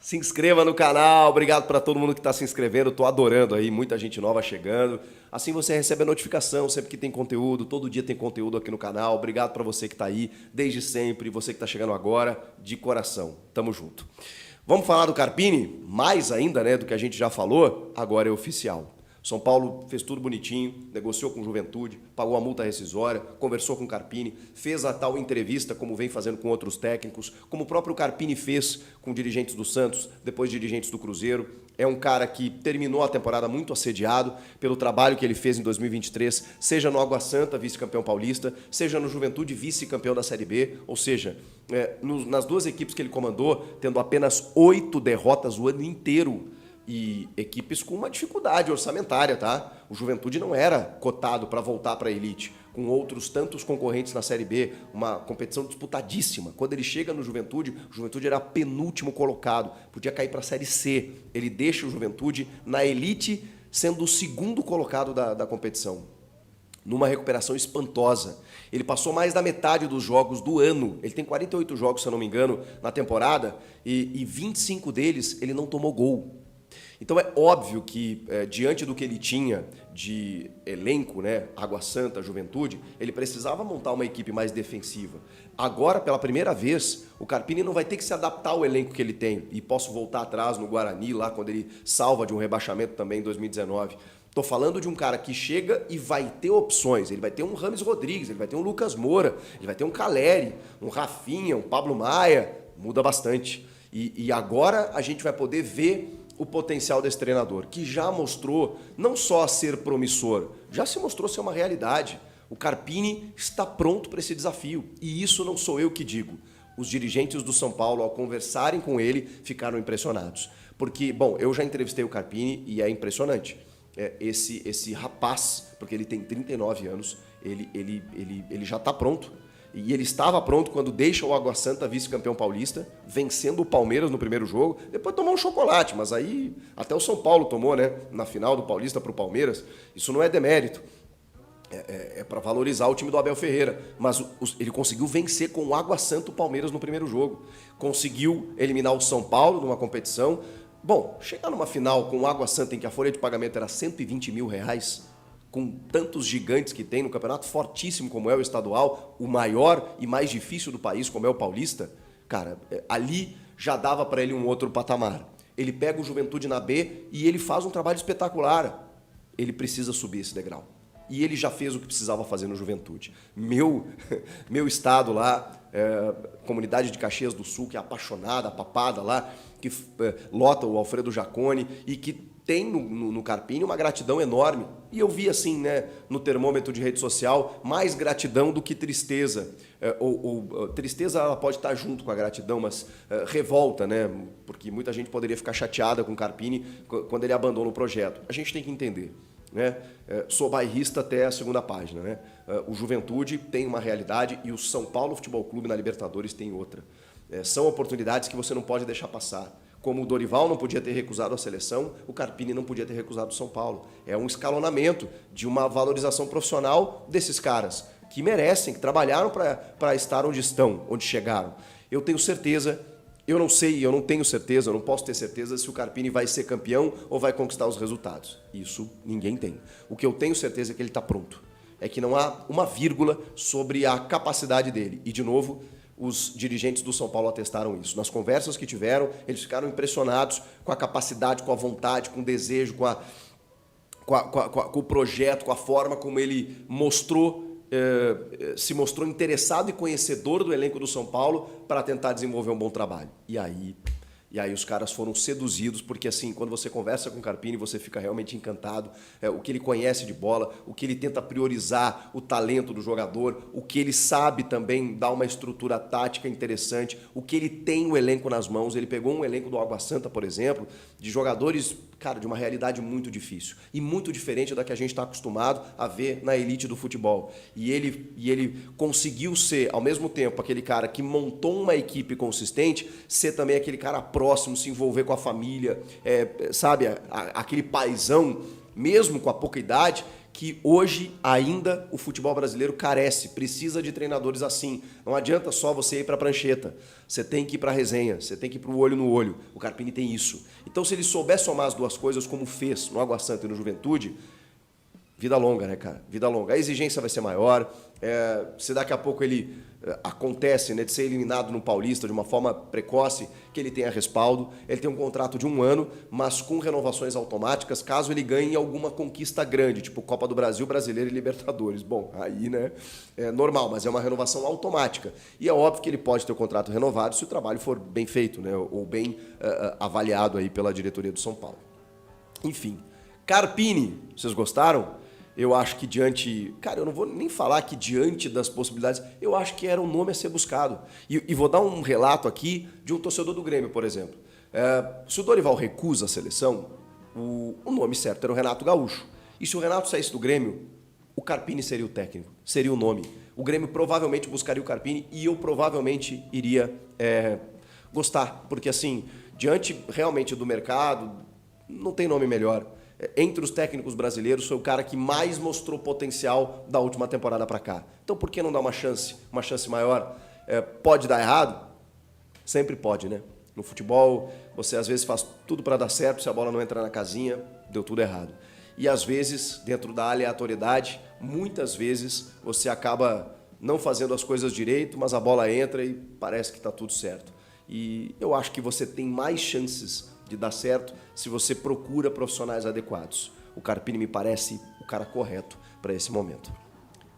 Se inscreva no canal, obrigado para todo mundo que está se inscrevendo, estou adorando aí, muita gente nova chegando. Assim você recebe a notificação sempre que tem conteúdo, todo dia tem conteúdo aqui no canal. Obrigado para você que está aí desde sempre, você que está chegando agora, de coração. Tamo junto. Vamos falar do Carpini? Mais ainda, né, do que a gente já falou, agora é oficial. São Paulo fez tudo bonitinho, negociou com Juventude, pagou a multa rescisória, conversou com o Carpini, fez a tal entrevista como vem fazendo com outros técnicos, como o próprio Carpini fez com dirigentes do Santos, depois dirigentes do Cruzeiro. É um cara que terminou a temporada muito assediado pelo trabalho que ele fez em 2023, seja no Água Santa, vice-campeão paulista, seja no Juventude, vice-campeão da Série B, ou seja, nas duas equipes que ele comandou, tendo apenas 8 derrotas o ano inteiro, e equipes com uma dificuldade orçamentária, tá? O Juventude não era cotado para voltar para a elite, com outros tantos concorrentes na Série B, uma competição disputadíssima. Quando ele chega no Juventude, o Juventude era penúltimo colocado, podia cair para a Série C. Ele deixa o Juventude na elite, sendo o segundo colocado da competição, numa recuperação espantosa. Ele passou mais da metade dos jogos do ano. Ele tem 48 jogos, se eu não me engano, na temporada, e 25 deles ele não tomou gol. Então é óbvio que, diante do que ele tinha de elenco, né, Água Santa, Juventude, ele precisava montar uma equipe mais defensiva. Agora, pela primeira vez, o Carpini não vai ter que se adaptar ao elenco que ele tem. E posso voltar atrás no Guarani, lá quando ele salva de um rebaixamento também em 2019. Estou falando de um cara que chega e vai ter opções. Ele vai ter um Rames Rodrigues, ele vai ter um Lucas Moura, ele vai ter um Caleri, um Rafinha, um Pablo Maia. Muda bastante. E agora a gente vai poder ver o potencial desse treinador, que já mostrou não só ser promissor, já se mostrou ser uma realidade. O Carpini está pronto para esse desafio. E isso não sou eu que digo. Os dirigentes do São Paulo, ao conversarem com ele, ficaram impressionados. Porque, bom, eu já entrevistei o Carpini e é impressionante. Esse rapaz, porque ele tem 39 anos, ele já está pronto. E ele estava pronto quando deixa o Água Santa vice-campeão paulista, vencendo o Palmeiras no primeiro jogo. Depois tomou um chocolate, mas aí até o São Paulo tomou, né? Na final do Paulista para o Palmeiras. Isso não é demérito. É para valorizar o time do Abel Ferreira. Mas ele conseguiu vencer com o Água Santa o Palmeiras no primeiro jogo. Conseguiu eliminar o São Paulo numa competição. Bom, chegar numa final com o Água Santa em que a folha de pagamento era R$120 mil, com tantos gigantes que tem no campeonato fortíssimo como é o estadual, o maior e mais difícil do país como é o paulista, cara, ali já dava para ele um outro patamar. Ele pega o Juventude na B e ele faz um trabalho espetacular. Ele precisa subir esse degrau. E ele já fez o que precisava fazer no Juventude. Meu estado lá, comunidade de Caxias do Sul, que é apaixonada, papada lá, que lota o Alfredo Jaconi e que tem no Carpini uma gratidão enorme. E eu vi assim, né, no termômetro de rede social, mais gratidão do que tristeza. Tristeza ela pode estar junto com a gratidão, mas revolta, né? Porque muita gente poderia ficar chateada com o Carpini quando ele abandona o projeto. A gente tem que entender. Né? Sou bairrista até a segunda página. Né? O Juventude tem uma realidade e o São Paulo Futebol Clube na Libertadores tem outra. São oportunidades que você não pode deixar passar. Como o Dorival não podia ter recusado a seleção, o Carpini não podia ter recusado o São Paulo. É um escalonamento de uma valorização profissional desses caras, que merecem, que trabalharam para estar onde estão, onde chegaram. Eu tenho certeza, eu não sei, eu não tenho certeza, eu não posso ter certeza se o Carpini vai ser campeão ou vai conquistar os resultados. Isso ninguém tem. O que eu tenho certeza é que ele está pronto. É que não há uma vírgula sobre a capacidade dele. E, de novo, os dirigentes do São Paulo atestaram isso. Nas conversas que tiveram, eles ficaram impressionados com a capacidade, com a vontade, com o desejo, com o projeto, com a forma como ele se mostrou interessado e conhecedor do elenco do São Paulo para tentar desenvolver um bom trabalho. E aí os caras foram seduzidos, porque assim, quando você conversa com o Carpini, você fica realmente encantado. O que ele conhece de bola, o que ele tenta priorizar, o talento do jogador, o que ele sabe também dar uma estrutura tática interessante, o que ele tem o elenco nas mãos. Ele pegou um elenco do Água Santa, por exemplo, de jogadores, cara, de uma realidade muito difícil e muito diferente da que a gente está acostumado a ver na elite do futebol. E ele conseguiu ser, ao mesmo tempo, aquele cara que montou uma equipe consistente, ser também aquele cara próximo, se envolver com a família, sabe, aquele paizão, mesmo com a pouca idade, que hoje ainda o futebol brasileiro carece, precisa de treinadores assim. Não adianta só você ir para a prancheta, você tem que ir para a resenha, você tem que ir para o olho no olho. O Carpini tem isso. Então, se ele souber somar as duas coisas, como fez no Água Santa e no Juventude, vida longa, né, cara? Vida longa. A exigência vai ser maior. Se daqui a pouco ele acontece, né, de ser eliminado no Paulista de uma forma precoce, que ele tenha respaldo. Ele tem um contrato de 1 ano, mas com renovações automáticas, caso ele ganhe alguma conquista grande, tipo Copa do Brasil, Brasileiro e Libertadores. Bom, aí, né, é normal, mas é uma renovação automática. E é óbvio que ele pode ter o contrato renovado se o trabalho for bem feito, né, ou bem avaliado aí pela diretoria do São Paulo. Enfim, Carpini, vocês gostaram? Eu acho que diante... Cara, eu não vou nem falar que diante das possibilidades, eu acho que era um nome a ser buscado. E vou dar um relato aqui de um torcedor do Grêmio, por exemplo. Se o Dorival recusa a seleção, o nome certo era o Renato Gaúcho. E se o Renato saísse do Grêmio, o Carpini seria o técnico, seria o nome. O Grêmio provavelmente buscaria o Carpini e eu provavelmente iria gostar. Porque assim, diante realmente do mercado, não tem nome melhor. Entre os técnicos brasileiros, foi o cara que mais mostrou potencial da última temporada para cá. Então, por que não dar uma chance maior? Pode dar errado? Sempre pode, né? No futebol, você às vezes faz tudo para dar certo, se a bola não entra na casinha, deu tudo errado. E às vezes, dentro da aleatoriedade, muitas vezes você acaba não fazendo as coisas direito, mas a bola entra e parece que está tudo certo. E eu acho que você tem mais chances de dar certo se você procura profissionais adequados. O Carpini me parece o cara correto para esse momento.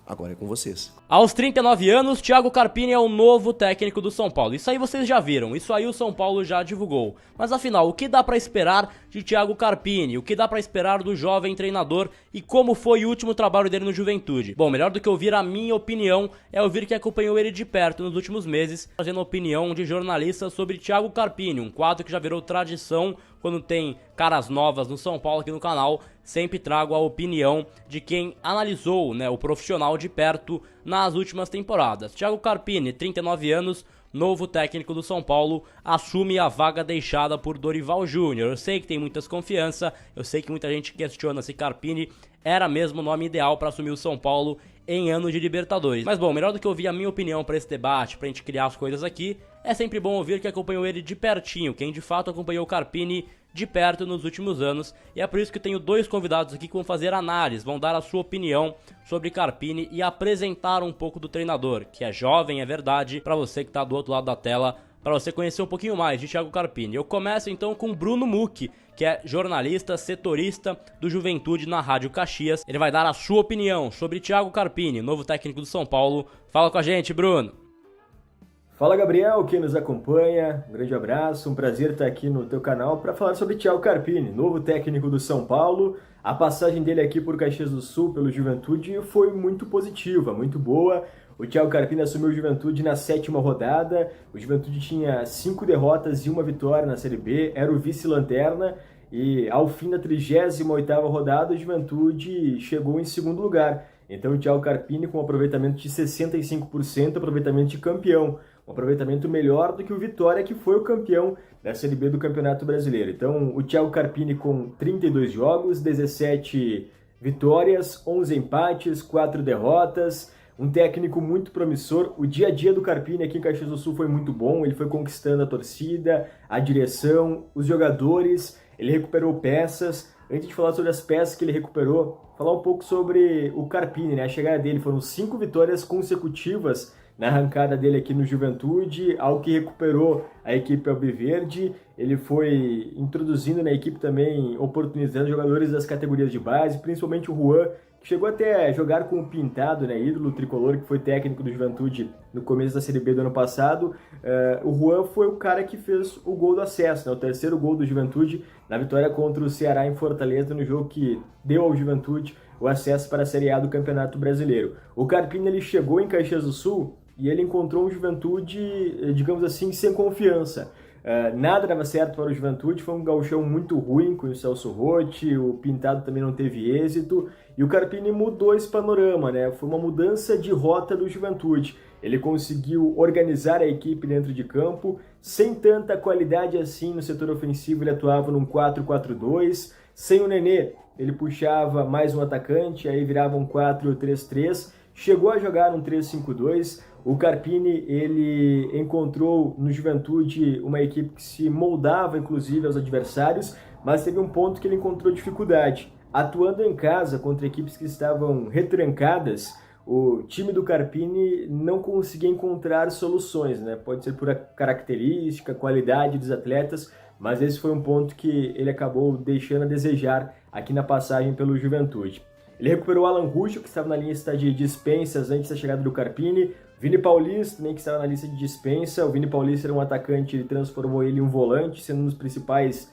Agora é com vocês. Aos 39 anos, Thiago Carpini é o novo técnico do São Paulo. Isso aí vocês já viram, isso aí o São Paulo já divulgou. Mas afinal, o que dá pra esperar de Thiago Carpini? O que dá pra esperar do jovem treinador e como foi o último trabalho dele no Juventude? Bom, melhor do que ouvir a minha opinião é ouvir quem acompanhou ele de perto nos últimos meses, fazendo opinião de jornalistas sobre Thiago Carpini, um quadro que já virou tradição quando tem caras novas no São Paulo aqui no canal. Sempre trago a opinião de quem analisou, né, o profissional de perto nas últimas temporadas. Thiago Carpini, 39 anos, novo técnico do São Paulo, assume a vaga deixada por Dorival Júnior. Eu sei que tem muita desconfiança, eu sei que muita gente questiona se Carpini era mesmo o nome ideal para assumir o São Paulo em ano de Libertadores. Mas bom, melhor do que ouvir a minha opinião para esse debate, pra gente criar as coisas aqui, é sempre bom ouvir quem acompanhou ele de pertinho, quem de fato acompanhou o Carpini de perto nos últimos anos, e é por isso que tenho dois convidados aqui que vão fazer análise, vão dar a sua opinião sobre Carpini e apresentar um pouco do treinador, que é jovem, é verdade, para você que está do outro lado da tela, para você conhecer um pouquinho mais de Thiago Carpini. Eu começo então com Bruno Mucchi, que é jornalista, setorista do Juventude na Rádio Caxias. Ele vai dar a sua opinião sobre Thiago Carpini, novo técnico do São Paulo. Fala com a gente, Bruno. Fala, Gabriel, quem nos acompanha, um grande abraço, um prazer estar aqui no teu canal para falar sobre Thiago Carpini, novo técnico do São Paulo. A passagem dele aqui por Caxias do Sul, pelo Juventude, foi muito positiva, muito boa. O Thiago Carpini assumiu o Juventude na 7ª rodada, o Juventude tinha 5 derrotas e 1 vitória na Série B, era o vice-lanterna e ao fim da 38ª rodada o Juventude chegou em 2º lugar. Então o Thiago Carpini com um aproveitamento de 65%, aproveitamento de campeão. Um aproveitamento melhor do que o Vitória, que foi o campeão da Série B do Campeonato Brasileiro. Então, o Thiago Carpini com 32 jogos, 17 vitórias, 11 empates, 4 derrotas, um técnico muito promissor. O dia a dia do Carpini aqui em Caxias do Sul foi muito bom, ele foi conquistando a torcida, a direção, os jogadores, ele recuperou peças. Antes de falar sobre as peças que ele recuperou, falar um pouco sobre o Carpini, né? A chegada dele foram 5 vitórias consecutivas na arrancada dele aqui no Juventude, ao que recuperou a equipe alviverde. Ele foi introduzindo na equipe também, oportunizando jogadores das categorias de base, principalmente o Juan, que chegou até a jogar com o Pintado, né, ídolo tricolor, que foi técnico do Juventude no começo da Série B do ano passado. O Juan foi o cara que fez o gol do acesso, né, o terceiro gol do Juventude na vitória contra o Ceará em Fortaleza, no jogo que deu ao Juventude o acesso para a Série A do Campeonato Brasileiro. O Carpini ele chegou em Caxias do Sul e ele encontrou um Juventude, digamos assim, sem confiança. Nada dava certo para o Juventude, foi um gauchão muito ruim com o Celso Rotti, o Pintado também não teve êxito, e o Carpini mudou esse panorama, né? Foi uma mudança de rota do Juventude. ele conseguiu organizar a equipe dentro de campo, sem tanta qualidade assim no setor ofensivo, ele atuava num 4-4-2, sem o Nenê, ele puxava mais um atacante, aí virava um 4-3-3, chegou a jogar um 3-5-2, o Carpini, ele encontrou no Juventude uma equipe que se moldava, inclusive, aos adversários, mas teve um ponto que ele encontrou dificuldade. Atuando em casa contra equipes que estavam retrancadas, o time do Carpini não conseguia encontrar soluções, né? Pode ser por característica, qualidade dos atletas, mas esse foi um ponto que ele acabou deixando a desejar aqui na passagem pelo Juventude. Ele recuperou o Alan Ruschel, que estava na lista de dispensas antes da chegada do Carpini, Vini Paulista também, que estava na lista de dispensa. O Vini Paulista era um atacante, ele transformou ele em um volante, sendo um dos principais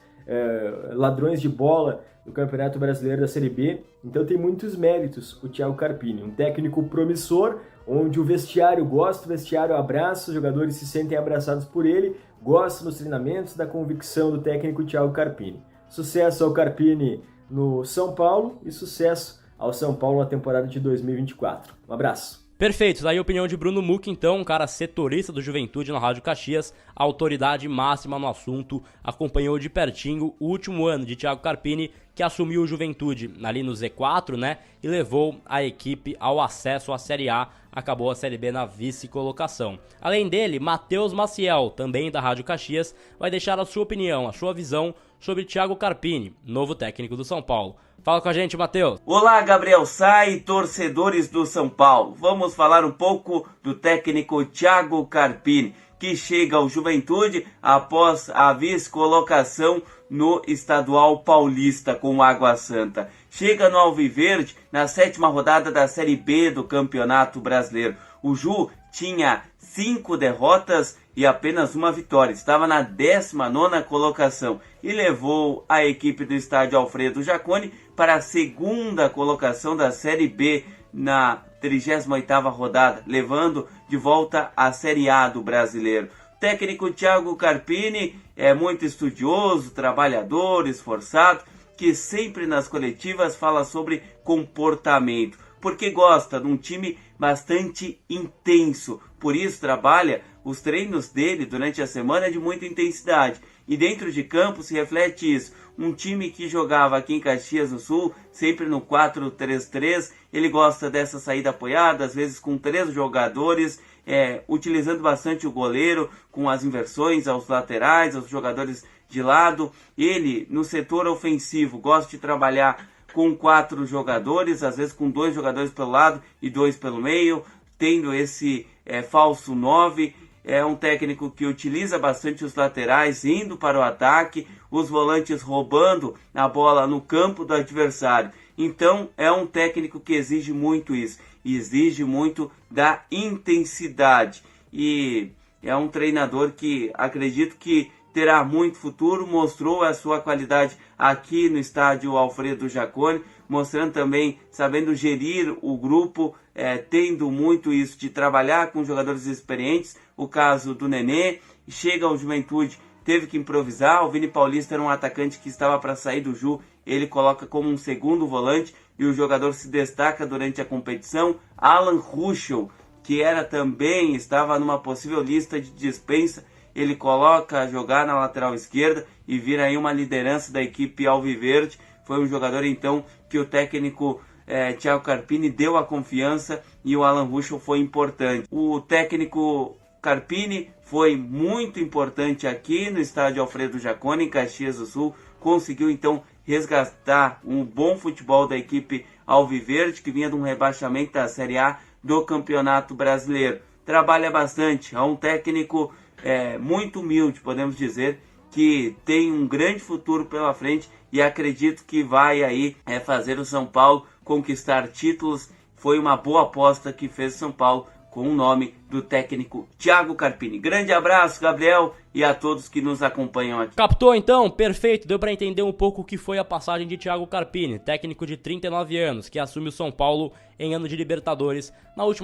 ladrões de bola do Campeonato Brasileiro da Série B. Então tem muitos méritos o Thiago Carpini, um técnico promissor, onde o vestiário gosta, o vestiário abraça, os jogadores se sentem abraçados por ele, gostam dos treinamentos, da convicção do técnico Thiago Carpini. Sucesso ao Carpini no São Paulo e sucesso ao São Paulo na temporada de 2024. Um abraço. Perfeito, daí a opinião de Bruno Muck, então, um cara setorista do Juventude na Rádio Caxias, autoridade máxima no assunto, acompanhou de pertinho o último ano de Thiago Carpini, que assumiu o Juventude ali no Z4, né, e levou a equipe ao acesso à Série A, acabou a Série B na vice-colocação. Além dele, Matheus Maciel, também da Rádio Caxias, vai deixar a sua opinião, a sua visão sobre Thiago Carpini, novo técnico do São Paulo. Fala com a gente, Matheus. Olá, Gabriel Sá e torcedores do São Paulo. Vamos falar um pouco do técnico Thiago Carpini, que chega ao Juventude após a vice-colocação no Estadual Paulista com o Água Santa. Chega no Alviverde na 7ª rodada da Série B do Campeonato Brasileiro. O Ju tinha 5 derrotas e apenas uma vitória. Estava na 19ª colocação e levou a equipe do estádio Alfredo Jaconi para a 2ª colocação da Série B na 38ª rodada, levando de volta a Série A do Brasileiro. O técnico Thiago Carpini é muito estudioso, trabalhador, esforçado, que sempre nas coletivas fala sobre comportamento, porque gosta de um time bastante intenso. Por isso trabalha os treinos dele durante a semana de muita intensidade. E dentro de campo se reflete isso. Um time que jogava aqui em Caxias do Sul, sempre no 4-3-3, ele gosta dessa saída apoiada, às vezes com 3 jogadores, utilizando bastante o goleiro, com as inversões aos laterais, aos jogadores de lado. Ele, no setor ofensivo, gosta de trabalhar com 4 jogadores, às vezes com 2 jogadores pelo lado e 2 pelo meio, tendo esse falso 9. É um técnico que utiliza bastante os laterais indo para o ataque, os volantes roubando a bola no campo do adversário. Então é um técnico que exige muito isso, exige muito da intensidade. E é um treinador que acredito que terá muito futuro, mostrou a sua qualidade aqui no estádio Alfredo Jaconi, mostrando também, sabendo gerir o grupo, tendo muito isso de trabalhar com jogadores experientes. O caso do Nenê, chega ao Juventude, teve que improvisar. O Vini Paulista era um atacante que estava para sair do Ju, ele coloca como um segundo volante e o jogador se destaca durante a competição. Alan Ruschel, que estava numa possível lista de dispensa, ele coloca a jogar na lateral esquerda e vira aí uma liderança da equipe alviverde. Foi um jogador então que o técnico Thiago Carpini deu a confiança e o Alan Ruschel foi importante. O técnico Carpini foi muito importante aqui no estádio Alfredo Jaconi, em Caxias do Sul. Conseguiu então resgatar um bom futebol da equipe alviverde, que vinha de um rebaixamento da Série A do Campeonato Brasileiro. Trabalha bastante, é um técnico muito humilde, podemos dizer, que tem um grande futuro pela frente e acredito que vai aí fazer o São Paulo conquistar títulos. Foi uma boa aposta que fez o São Paulo com o nome do técnico Thiago Carpini. Grande abraço, Gabriel, e a todos que nos acompanham aqui. Captou então? Perfeito, deu para entender um pouco o que foi a passagem de Thiago Carpini, técnico de 39 anos, que assume o São Paulo em ano de Libertadores na última